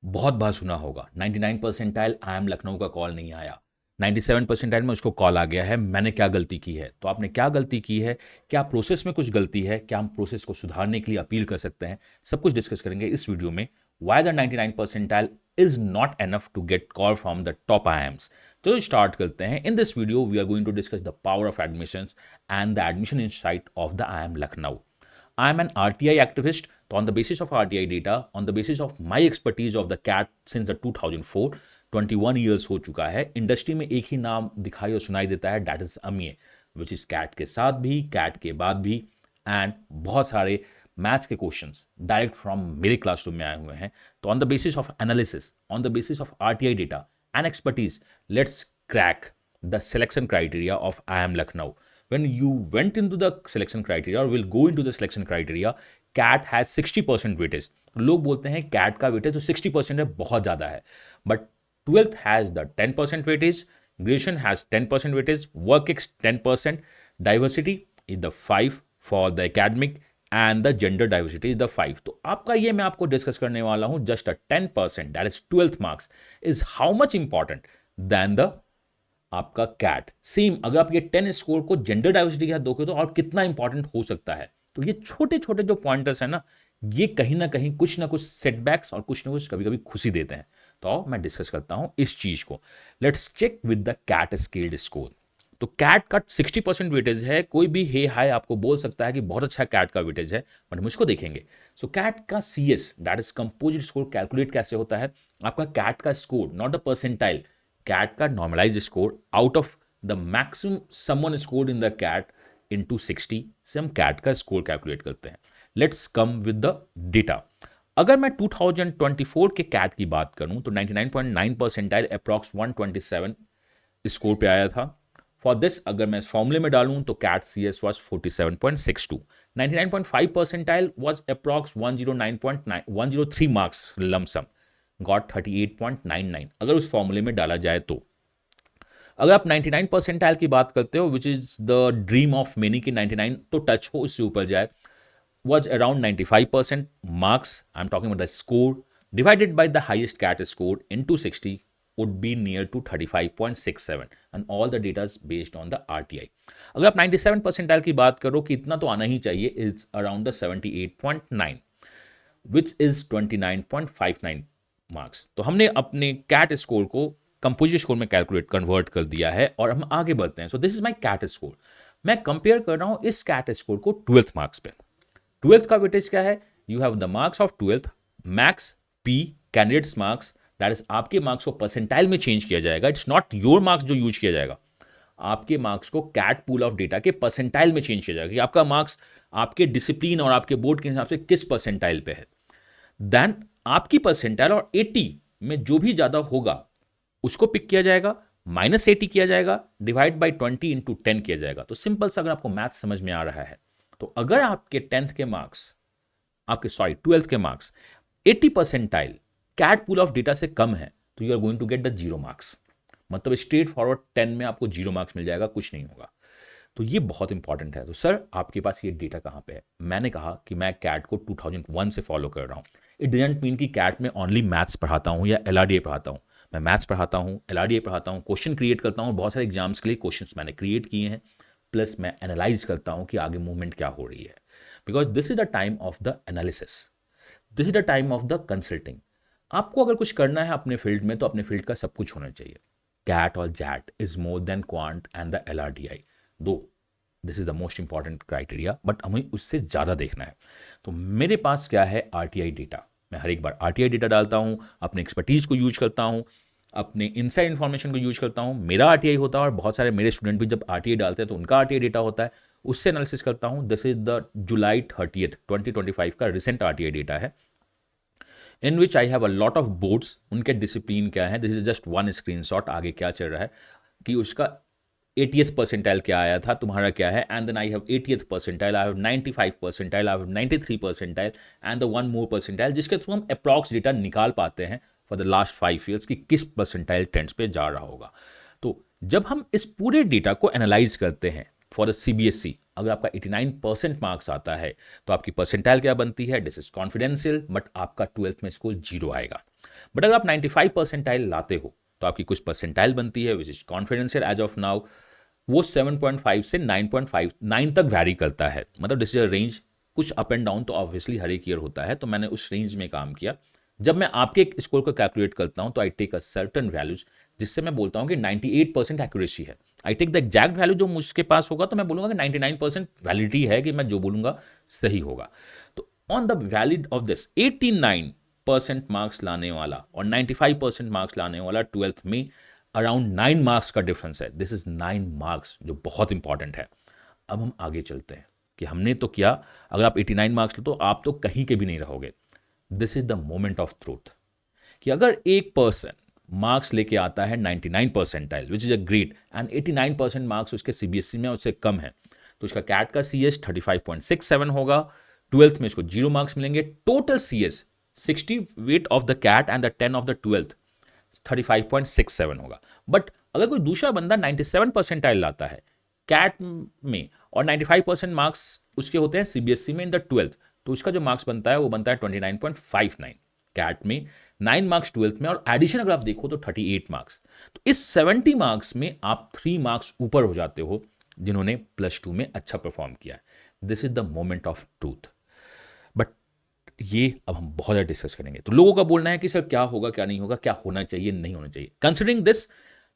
बहुत बार सुना होगा 99 परसेंटाइल आई एम लखनऊ का कॉल नहीं आया, 97 परसेंटाइल में उसको कॉल आ गया है, मैंने क्या गलती की है। तो आपने क्या गलती की है, क्या प्रोसेस में कुछ गलती है, क्या हम प्रोसेस को सुधारने के लिए अपील कर सकते हैं, सब कुछ डिस्कस करेंगे इस वीडियो में। Why the 99 percentile is not enough to get call from the top IIMs। तो स्टार्ट करते हैं। In this video we are going to discuss the power of admission and the admission insight of the IIM Lucknow. I am an RTI activist. So on the basis of RTI data, on the basis of my expertise of the CAT since the 2004, 21 years हो चुका है। Industry में एक ही नाम दिखाई और सुनाई देता है, दैट इज अमीय, विच इज कैट के साथ भी, कैट के बाद भी, एंड बहुत सारे मैथ्स के क्वेश्चंस डायरेक्ट फ्रॉम मेरे क्लासरूम में आए हुए हैं। तो on the basis of analysis, on the basis of RTI data and expertise, let's crack the selection criteria of IIM Lucknow. When you went into the selection criteria or will go into the selection criteria, CAT has 60% weightage. लोग बोलते हैं CAT का weightage तो 60% है, बहुत ज़्यादा है, but 12th has the 10% weightage, graduation has 10% weightage, work ex 10%, diversity is the 5 for the academic and the gender diversity is the 5. तो आपका ये मैं आपको डिस्कस करने वाला हूँ, just a 10% that is 12th marks is how much important than the आपका cat. Same अगर आप ये 10 स्कोर को जेंडर डाइवर्सिटी के साथ दोगे तो और कितना इंपॉर्टेंट हो सकता है। तो ये छोटे छोटे जो पॉइंटर्स है ना, ये कहीं ना कुछ सेटबैक्स और कुछ ना कुछ कभी कभी खुशी देते हैं। तो मैं डिस्कस करता हूं इस चीज को। Let's check with the CAT scaled score. तो कैट का 60% वेटेज है। कोई भी हे हाय आपको बोल सकता है कि बहुत अच्छा कैट का वेटेज है, बट हम इसको देखेंगे। सो कैट का CS that is composite score calculate कैसे होता है। आपका कैट का score not the percentile, CAT का normalise score out of the maximum someone scored in the CAT into 60 से हम कैट का स्कोर कैलकुलेट करते हैं। Let's come with the data. अगर मैं 2024 के कैट की बात करूं तो 99.9 परसेंटाइल अप्रॉक्स 127 स्कोर पे आया था। फॉर दिस अगर मैं इस फॉर्मूले में डालूं तो CAT CS was 47.62, 99.5 percentile was approx 103 marks lump sum, got 38.99 अगर उस फॉर्मूले में डाला जाए तो। अगर आप 99 परसेंटाइल की बात करते हो which is the dream of many की 99 तो टच हो, उससे ऊपर जाए, was around 95% marks, I'm talking about the score, divided by the highest CAT score into 60 would be near to 35.67 and all the data is based on the RTI. अगर आप 97 percentile की बात करो कि इतना तो आना ही चाहिए, is around the 78.9 which is 29.59 marks. तो हमने अपने कैट स्कोर को कंपोजिट स्कोर में कैलकुलेट कन्वर्ट कर दिया है और हम आगे बढ़ते हैं। So this is my CAT score. मैं कंपेयर कर रहा हूं इस कैट स्कोर को 12th मार्क्स पे। 12th का वेटेज क्या है, you have the marks of 12th, max P candidates marks, that is आपके मार्क्स को परसेंटाइल में चेंज किया जाएगा। इट्स नॉट योर मार्क्स जो यूज किया जाएगा, आपके मार्क्स को कैट पूल ऑफ डेटा के परसेंटाइल में चेंज किया जाएगा कि आपका मार्क्स आपके डिसिप्लिन और आपके बोर्ड के हिसाब से किस परसेंटाइल पे है। देन आपकी परसेंटाइल और 80 में जो भी ज्यादा होगा उसको पिक किया जाएगा, -80 किया जाएगा, डिवाइड बाई 20 इंटू 10 किया जाएगा। तो सिंपल सा अगर आपको मैथ समझ में आ रहा है तो अगर आपके 10th के मार्क्स, आपके 12th के marks 80 percentile CAT pool of data से कम है तो you are going to get the 0 marks. मतलब स्ट्रेट फॉरवर्ड 10 में आपको 0 मार्क्स मिल जाएगा, कुछ नहीं होगा। तो ये बहुत इंपॉर्टेंट है। तो सर आपके पास ये डेटा कहाँ पे है? मैंने कहा कि मैं कैट को 2001 से फॉलो कर रहा हूँ। इट डजंट मीन कि कैट में ओनली मैथ्स पढ़ाता हूँ या LRDA पढ़ाता हूँ। मैं मैथ्स पढ़ाता हूँ, LRDA पढ़ाता हूँ, क्वेश्चन क्रिएट करता हूँ, बहुत सारे एग्जाम्स के लिए क्वेश्चन मैंने क्रिएट किए हैं, प्लस मैं एनालाइज करता हूँ कि आगे मूवमेंट क्या हो रही है। Because this is the time of the analysis, this is the time of the consulting. आपको अगर कुछ करना है अपने फील्ड में तो अपने फील्ड का सब कुछ होना चाहिए। कैट और XAT is more than quant and the LRDI, though this is the most important criteria, but हमें उससे ज़्यादा देखना है। तो मेरे पास क्या है, RTI डेटा। मैं हर एक बार RTI डेटा डालता हूँ, अपने एक्सपर्टीज को यूज करता हूँ, अपने इनसाइड इन्फॉर्मेशन को यूज करता हूँ। मेरा RTI होता है और बहुत सारे मेरे स्टूडेंट भी जब RTI डालते हैं तो उनका RTI डेटा होता है, उससे एनालिसिस करता हूँ। This is the July 30th 2025 का रिसेंट RTI डेटा है, in which I have a lot of boards, उनके डिसिप्लिन क्या है। This is just one screenshot, आगे क्या चल रहा है कि उसका 80th परसेंटाइल क्या आया था, तुम्हारा क्या है, and then I have 80th percentile, I have 95 percentile, I have 93 percentile and the one more percentile, जिसके थ्रू हम अप्रॉक्स डेटा निकाल पाते हैं फॉर द लास्ट 5 ईयर्स कि किस परसेंटाइल ट्रेंड्स पे जा रहा होगा। तो जब हम इस पूरे डेटा को एनालाइज करते हैं फॉर द CBSE, अगर आपका 89% मार्क्स आता है तो आपकी परसेंटाइल क्या बनती है, दिस इज कॉन्फिडेंशियल, बट आपका 12th में स्कोर 0 आएगा। बट अगर आप 95 परसेंटाइल लाते हो तो आपकी कुछ परसेंटाइल बनती है which is confidential as of now, वो 7.5 से 9.59 तक वैरी करता है, मतलब दिस इज अ रेंज, कुछ अप एंड डाउन तो ऑब्वियसली हर एक ईयर होता है, तो मैंने उस रेंज में काम किया। जब मैं आपके स्कोर को कैलकुलेट करता हूं तो I take a certain values, जिससे मैं बोलता हूं कि 98% एक्यूरेसी है। I take the exact value जो मुझके पास होगा, तो मैं बोलूंगा कि 99% वैलिडिटी है कि मैं जो बोलूंगा सही होगा। तो on the valid of this 89% marks लाने वाला और 95% मार्क्स लाने वाला 12th में अराउंड 9 मार्क्स का डिफरेंस है। दिस इज 9 मार्क्स, जो बहुत इंपॉर्टेंट है। अब हम आगे चलते हैं कि हमने तो किया, अगर आप 89 मार्क्स लो तो आप तो कहीं के भी नहीं रहोगे। This is the moment of truth कि अगर एक पर्सन मार्क्स लेके आता है 99 percentile which is a great, and 89% marks उसके सीबीएसई में उससे कम है, तो उसका कैट का सी एस 35.67 होगा, 12th में इसको 0 मार्क्स मिलेंगे, total C S 60 weight of the CAT and the 10 of the 12th 35.67 होगा। बट अगर कोई दूसरा बंदा 97 परसेंटाइल लाता है कैट में और 95% मार्क्स उसके होते हैं सीबीएसई में इन द 12th, तो उसका जो मार्क्स बनता है वो बनता है 29.59 कैट में, 9 मार्क्स 12th में, और एडिशन अगर आप देखो तो 38 मार्क्स। तो इस 70 मार्क्स में आप 3 मार्क्स ऊपर हो जाते हो जिन्होंने +2 में अच्छा परफॉर्म किया है। This is the moment of truth. But ये अब हम बहुत ज़्यादा डिस्कस करेंगे। तो लोगों का बोलना है कि सर क्या होगा, क्या नहीं होगा, क्या होना चाहिए, नहीं होना चाहिए। कंसिडरिंग दिस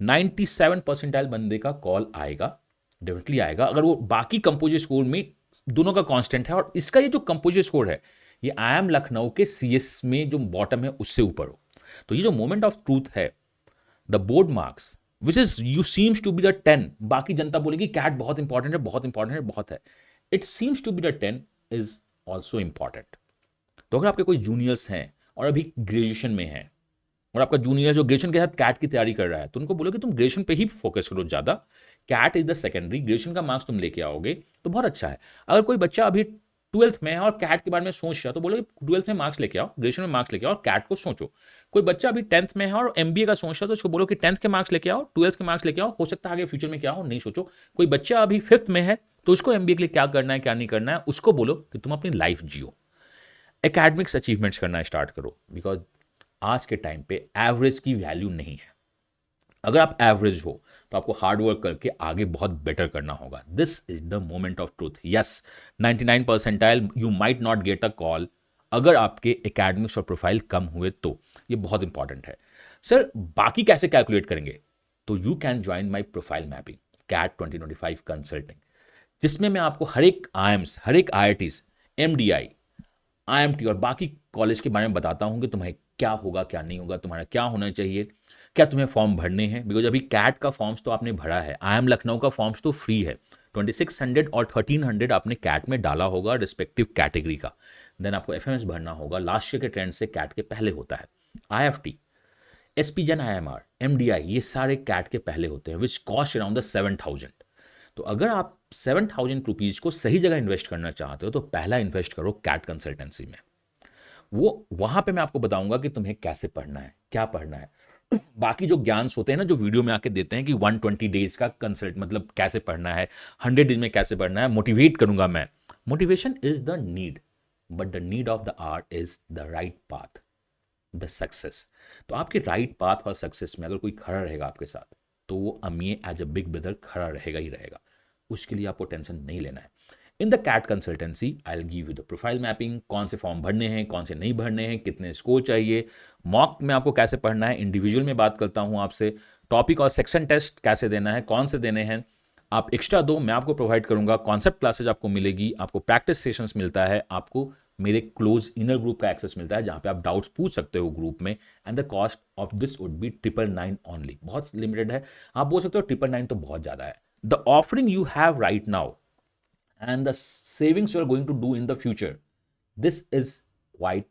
97 परसेंटाइल बंदे का कॉल आएगा, डेफिनेटली आएगा, अगर वो बाकी कंपोजिट स्कोर में दोनों का कांस्टेंट है, और इसका ये जो कंपोजिट स्कोर है ये IIM लखनऊ के CS में जो बॉटम है उससे ऊपर हो। तो ये जो मोमेंट ऑफ ट्रूथ है, the board marks which is you seems to be the 10, बाकी जनता बोलेगी कैट बहुत इंपॉर्टेंट है, बहुत इंपॉर्टेंट है, बहुत है, it seems to be the 10 is also important. तो अगर आपके कोई जूनियर्स हैं और अभी ग्रेजुएशन में हैं, और आपका जूनियर जो ग्रेजुएशन के साथ कैट की तैयारी कर रहा है, तो उनको बोलो कि तुम ग्रेजुएशन पे ही फोकस करो ज़्यादा, CAT is the secondary, graduation का मार्क्स तुम लेके आओगे तो बहुत अच्छा है। अगर कोई बच्चा अभी 12th में है और कैट के बारे में सोच रहा है, तो बोलो कि 12th में मार्क्स लेके आओ, ग्रेजुएशन में मार्क्स लेके आओ, और कैट को सोचो। कोई बच्चा अभी 10th में है और MBA का सोच रहा है, तो उसको बोलो कि 10th के मार्क्स लेके आओ, 12th के मार्क्स लेके आओ, हो सकता है आगे फ्यूचर में क्या हो, नहीं सोचो। कोई बच्चा अभी 5th में है, तो उसको MBA के लिए क्या करना है, क्या नहीं करना है, उसको बोलो कि तुम अपनी लाइफ जियो, एकेडमिक्स अचीवमेंट्स करना स्टार्ट करो। बिकॉज आज के टाइम पे एवरेज की वैल्यू नहीं है। अगर आप एवरेज हो तो आपको हार्ड वर्क करके आगे बहुत बेटर करना होगा। This is the moment of truth. Yes, 99 percentile you might not get a call अगर आपके एकेडमिक्स और प्रोफाइल कम हुए, तो ये बहुत इंपॉर्टेंट है। सर बाकी कैसे कैलकुलेट करेंगे? तो you can join my profile mapping CAT 2025 consulting, जिसमें मैं आपको हर एक IIMs, हर एक IITs, MDI, IMT और बाकी कॉलेज के बारे में बताता हूं कि तुम्हें क्या होगा, क्या नहीं होगा, तुम्हारा क्या होना चाहिए, क्या तुम्हें फॉर्म भरने हैं। बिकॉज अभी कैट का फॉर्म्स तो आपने भरा है, IIM लखनऊ का फॉर्म्स तो फ्री है, 2600 और 1300 आपने कैट में डाला होगा रिस्पेक्टिव कैटेगरी का। देन आपको FMS भरना होगा, लास्ट ईयर के ट्रेंड से कैट के पहले होता है। IFT, SP जन IMR, MDI, ये सारे कैट के पहले होते हैं, विच कॉस्ट अराउंड द 7000। तो अगर आप 7000 रुपीज़ को सही जगह इन्वेस्ट करना चाहते हो तो पहला इन्वेस्ट करो कैट कंसल्टेंसी में। वो वहां पे मैं आपको बताऊंगा कि तुम्हें कैसे पढ़ना है, क्या पढ़ना है। बाकी जो ज्ञान होते हैं ना, जो वीडियो में आके देते हैं कि 120 डेज का कंसल्ट मतलब कैसे पढ़ना है, 100 डेज में कैसे पढ़ना है, मोटिवेट करूंगा मैं। Motivation is the need, but the need of the art is the right path, the success. तो आपके राइट पाथ और सक्सेस में अगर कोई खड़ा रहेगा आपके साथ, तो वो अमीय एज अ बिग ब्रदर खड़ा रहेगा ही रहेगा। उसके लिए आपको टेंशन नहीं लेना है। In the CAT consultancy I will give you the profile mapping, कौन से फॉर्म भरने हैं, कौन से नहीं भरने हैं, कितने स्कोर चाहिए, मॉक में आपको कैसे पढ़ना है, इंडिविजुअल में बात करता हूं आपसे, टॉपिक और सेक्शन टेस्ट कैसे देना है, कौन से देने हैं, आप एक्स्ट्रा दो मैं आपको प्रोवाइड करूंगा, कॉन्सेप्ट क्लासेज आपको मिलेगी, आपको प्रैक्टिस सेशंस मिलता है, आपको मेरे क्लोज इनर ग्रुप का एक्सेस मिलता है जहां पे आप डाउट्स पूछ सकते हो ग्रुप में। And the cost of this would be 999 only, बहुत लिमिटेड है। आप बोल सकते हो 999 तो बहुत ज्यादा है। The offering you have right now and the savings you are going to do in the future, this is quite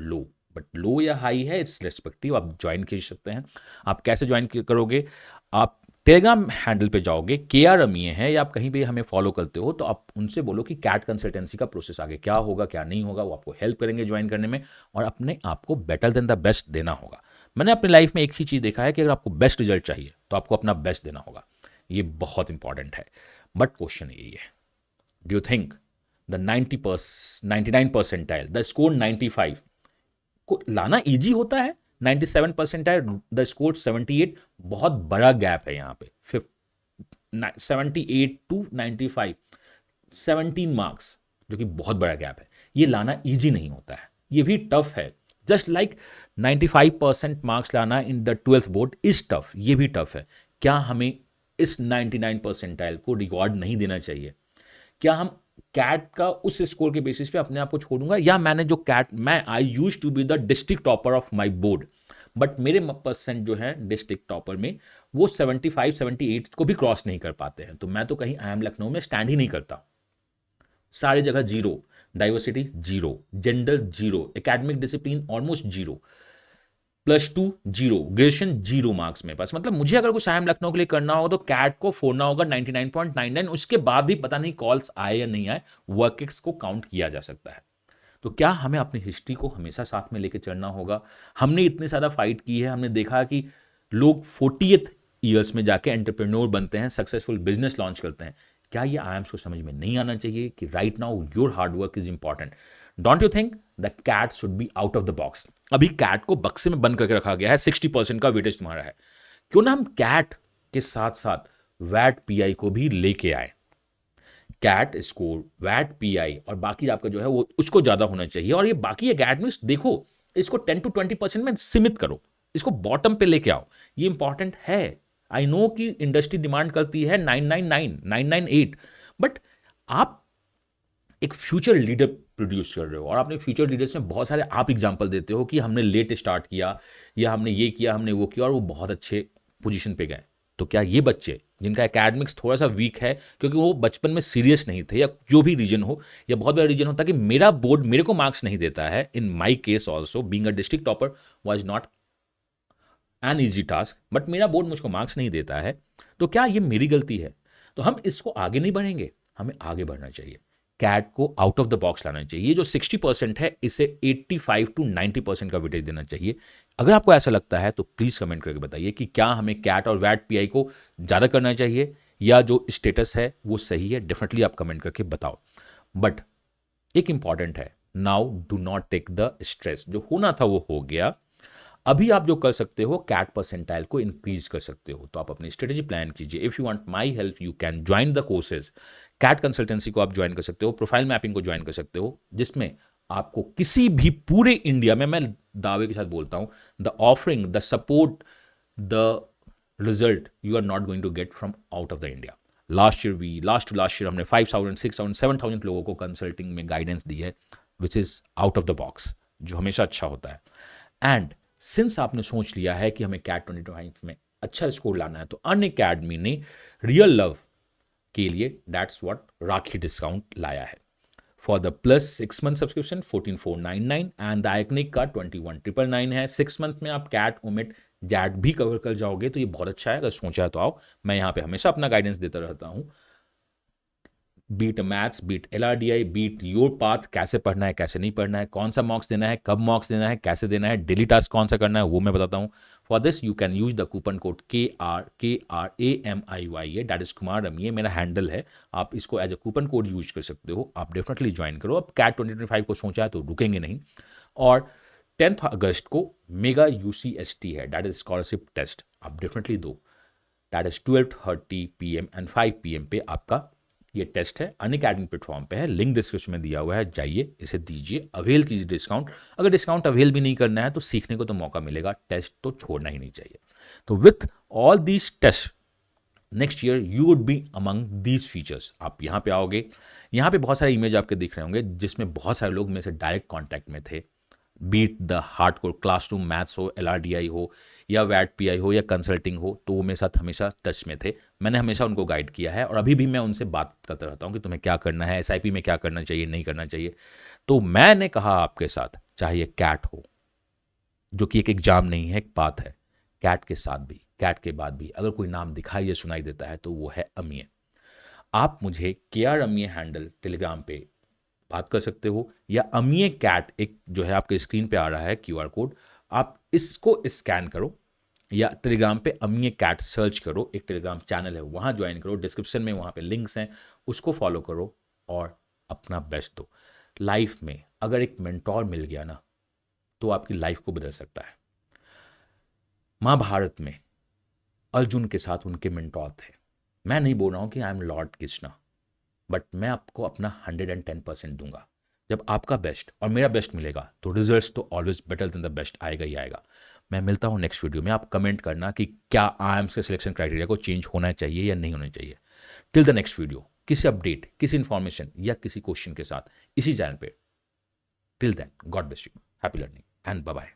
low, but low या high है, it's respective। आप ज्वाइन कर सकते हैं। आप कैसे ज्वाइन करोगे? आप टेलीग्राम हैंडल पे जाओगे, KR अमीय है, या आप कहीं भी हमें फॉलो करते हो, तो आप उनसे बोलो कि कैट कंसल्टेंसी का प्रोसेस आगे क्या होगा, क्या नहीं होगा, वो आपको हेल्प करेंगे ज्वाइन करने में, और अपने आप को बेटर देन द बेस्ट देना होगा। मैंने अपनी लाइफ में एक ही चीज़ देखा है कि अगर आपको बेस्ट रिजल्ट चाहिए तो आपको अपना बेस्ट देना होगा। ये बहुत इंपॉर्टेंट है। बट क्वेश्चन यही है, do you think the 99 percentile, the score 95 को लाना इजी होता है? 97 परसेंटाइल, द स्कोर 78, बहुत बड़ा गैप है यहाँ पे 78 टू 95, 17 मार्क्स, जो कि बहुत बड़ा गैप है। ये लाना इजी नहीं होता है, ये भी टफ है। जस्ट लाइक 95% मार्क्स लाना in the 12th board is tough, ये भी टफ है। क्या हमें इस 99 परसेंटाइल को रिकॉर्ड नहीं देना चाहिए? क्या हम कैट का उस स्कोर के बेसिस पे अपने आप को छोड़ दूंगा? या मैंने जो कैट, मैं I use to be the district topper of my board, but मेरे परसेंट जो है डिस्ट्रिक्ट टॉपर में वो 75 78 को भी क्रॉस नहीं कर पाते हैं, तो मैं तो कहीं आई एम लखनऊ में स्टैंड ही नहीं करता। सारी जगह zero, diversity zero, gender zero, academic discipline almost zero, +2 zero, graduation zero marks में पास। मतलब मुझे अगर कुछ आई एम लखनऊ के लिए करना हो तो कैट को फोड़ना होगा 99.99, उसके बाद भी पता नहीं कॉल्स आए या नहीं आए, वर्क को काउंट किया जा सकता है। तो क्या हमें अपनी हिस्ट्री को हमेशा साथ में लेके चलना होगा? हमने इतनी ज़्यादा फाइट की है, हमने देखा कि लोग 40th ईयर्स में जाके एंटरप्रेन्योर बनते हैं, सक्सेसफुल बिजनेस लॉन्च करते हैं। क्या ये आईएम्स को समझ में नहीं आना चाहिए कि right now your hard work is important? Don't you think the CAT should be out of the box? अभी कैट को बक्से में बंद करके रखा गया है, 60% का वेटेज तुम्हारा है। क्यों ना हम कैट के साथ साथ वैट पीआई को भी लेके आए? कैट स्कोर, वैट पीआई और बाकी आपका जो है वो उसको ज़्यादा होना चाहिए। और ये बाकी एकेडमिक्स देखो, इसको 10 to 20% में सीमित करो, इसको बॉटम पे लेके आओ, ये इंपॉर्टेंट है। आई नो कि इंडस्ट्री डिमांड करती है 999 998, बट आप एक फ्यूचर लीडर प्रोड्यूस कर रहे हो और आपने फ्यूचर लीडर्स में बहुत सारे आप एग्जाम्पल देते हो कि हमने लेट स्टार्ट किया या हमने ये किया, हमने वो किया और वो बहुत अच्छे पोजीशन पे गए। तो क्या ये बच्चे जिनका एकेडमिक्स थोड़ा सा वीक है क्योंकि वो बचपन में सीरियस नहीं थे या जो भी रीजन हो, या बहुत बड़ा रीजन होता कि मेरा बोर्ड मेरे को मार्क्स नहीं देता है, in my case also being a district topper was not an easy task, but मेरा बोर्ड मुझको मार्क्स नहीं देता है, तो क्या ये मेरी गलती है? तो हम इसको आगे नहीं बढ़ेंगे, हमें आगे बढ़ना चाहिए, कैट को आउट ऑफ द बॉक्स लाना चाहिए। ये जो 60% है इसे 85 to 90% का वेटेज देना चाहिए। अगर आपको ऐसा लगता है तो प्लीज़ कमेंट करके बताइए कि क्या हमें कैट और वैट पीआई को ज़्यादा करना चाहिए या जो स्टेटस है वो सही है। डेफिनेटली आप कमेंट करके बताओ। बट एक इंपॉर्टेंट है, now do not take the stress, जो होना था वो हो गया। अभी आप जो कर सकते हो, कैट परसेंटाइल को इंक्रीज कर सकते हो, तो आप अपनी स्ट्रेटेजी प्लान कीजिए। If you want my help you can join the courses. CAT consultancy को आप ज्वाइन कर सकते हो, प्रोफाइल मैपिंग को ज्वाइन कर सकते हो, जिसमें आपको किसी भी पूरे इंडिया में, मैं दावे के साथ बोलता हूं, the offering, the support, the result you are not going to get from out of the India. Last to last year हमने 5000 6000 7000 लोगों को कंसल्टिंग में गाइडेंस दी है, which is out of the box, जो हमेशा अच्छा होता है। एंड सिंस आपने सोच लिया है कि हमें कैट 2025 में अच्छा स्कोर लाना है, तो अन अकेडमी ने रियल लव के लिए दैट्स व्हाट राखी डिस्काउंट लाया है। For the plus 6 month subscription 14499 and the iconic का 21999 है। 6 मंथ में आप कैट, ओमेट, जैट भी कवर कर जाओगे, तो ये बहुत अच्छा है। अगर सोचा है तो आओ, मैं यहाँ पे हमेशा अपना गाइडेंस देता रहता हूँ। Beat maths, beat LRDI, beat your path, कैसे पढ़ना है, कैसे नहीं पढ़ना है, कौन सा मॉक्स देना है, कब मॉक्स देना है, कैसे देना है, डेली टास्क कौन सा करना है, वो मैं बताता हूँ। For this you can use the coupon code KRAMIY, that is Kumar Ramiye, मेरा हैंडल है। आप इसको as a coupon code use कर सकते हो। आप डेफिनेटली ज्वाइन करो। अब कैट 2025 को सोचा है तो रुकेंगे नहीं। और 10 अगस्त को मेगा UCST है, दैट इज स्कॉलरशिप टेस्ट, आप डेफिनेटली दो। That is 12:30 PM and 5 PM पे आपका ये टेस्ट है। अनअकैडमी प्लेटफॉर्म पे है, लिंक डिस्क्रिप्शन में दिया हुआ है, जाइए इसे दीजिए, अवेल कीजिए डिस्काउंट। अगर डिस्काउंट अवेल भी नहीं करना है तो सीखने को तो मौका मिलेगा, टेस्ट तो छोड़ना ही नहीं चाहिए। तो with all these test next year you would be among these features. आप यहाँ पे आओगे, यहाँ पे बहुत सारे इमेज आपके दिख रहे होंगे जिसमें बहुत सारे लोग मेरे से डायरेक्ट कॉन्टैक्ट में थे, beat the hardcore classroom maths हो, LRDI हो या वैट पीआई हो या कंसल्टिंग हो, तो वो मेरे साथ हमेशा टच में थे। मैंने हमेशा उनको गाइड किया है और अभी भी मैं उनसे बात करता रहता हूँ कि तुम्हें क्या करना है, SIP में क्या करना चाहिए, नहीं करना चाहिए। तो मैंने कहा आपके साथ, चाहे ये कैट हो, जो कि एक एग्जाम नहीं है, एक बात है, कैट के साथ भी, कैट के बाद भी अगर कोई नाम दिखाई या सुनाई देता है तो वो है अमीय। आप मुझे KR अमीय हैंडल टेलीग्राम पे बात कर सकते हो, या अमीय कैट एक जो है आपके स्क्रीन पे आ रहा है QR कोड, आप इसको स्कैन करो या टेलीग्राम पे अमीय कैट सर्च करो, एक टेलीग्राम चैनल है वहाँ ज्वाइन करो, डिस्क्रिप्शन में वहाँ पे लिंक्स हैं, उसको फॉलो करो और अपना बेस्ट दो। लाइफ में अगर एक मेंटोर मिल गया ना, तो आपकी लाइफ को बदल सकता है। महाभारत में अर्जुन के साथ उनके मेंटोर थे। मैं नहीं बोल रहा हूँ कि I am Lord Krishna, but मैं आपको अपना 110% दूंगा। जब आपका बेस्ट और मेरा बेस्ट मिलेगा तो रिजल्ट्स तो always better than the best आएगा ही आएगा। मैं मिलता हूँ नेक्स्ट वीडियो में। आप कमेंट करना कि क्या आईएम्स के सिलेक्शन क्राइटेरिया को चेंज होना चाहिए या नहीं होना चाहिए। टिल द नेक्स्ट वीडियो, किसी अपडेट, किसी इंफॉर्मेशन या किसी क्वेश्चन के साथ इसी चैनल पे। Till then, God bless you, happy learning and bye bye.